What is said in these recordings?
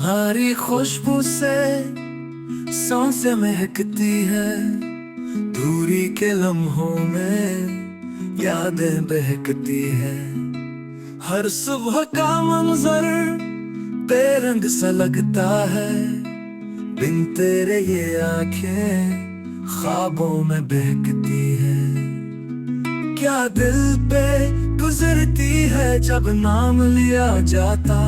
तुम्हारी खुशबू से सांसें महकती है, दूरी के लम्हों में यादें बहकती है। हर सुबह का मंजर बेरंग सा लगता है, बिन तेरे ये आंखें ख्वाबों में बहकती है। क्या दिल पे गुजरती है जब नाम लिया जाता,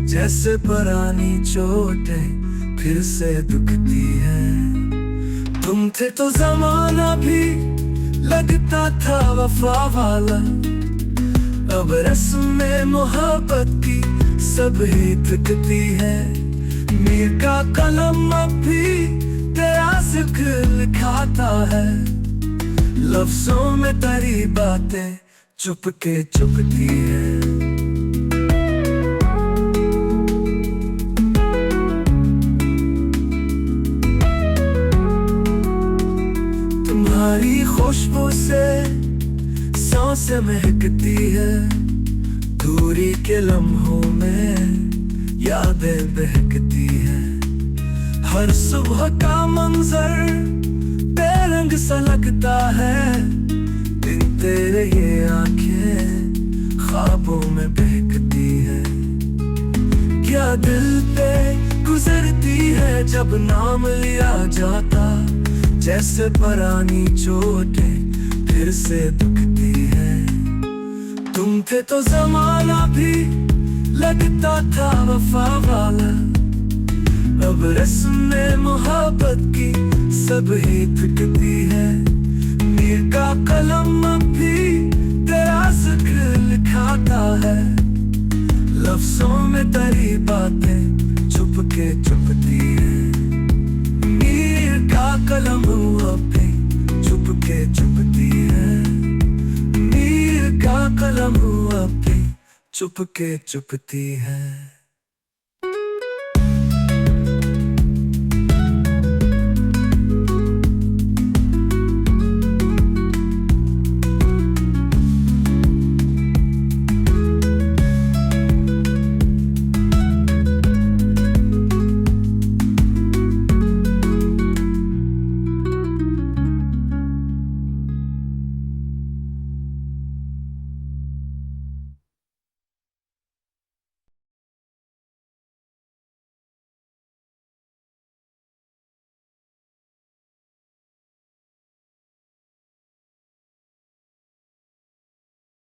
जैसे पुरानी चोटें फिर से दुखती है। तुम थे तो जमाना भी लगता था वफा वाला, अब रस्में मोहब्बत की सब ही थकती है। मीर का कलम अब भी तेरा जिक्र लिखाता है, लफ्जों में तेरी बातें चुपके चुपती है। तुम्हारी खुशबू से सांसें महकती है, दूरी के लम्हों में यादें बहकती है। हर सुबह का मंजर बेरंग सा लगता है, बिन तेरे ये आंखें ख्वाबों में बहकती है। क्या दिल पे गुजरती है जब नाम लिया जाता, जैसे पुरानी चोटें फिर से दुखती है। तुम थे तो जमाना भी लगता था वफा वाला, अब रस्में मोहब्बत की सब ही थकती है। मीर का कलम अब भी तेरा जिक्र लिखाता है, लफ्जों में तेरी बातें चुपके चुपती है। मीर का कलम अब भी चुपके चुपती है। मीर का कलम अब भी चुपके चुपती है।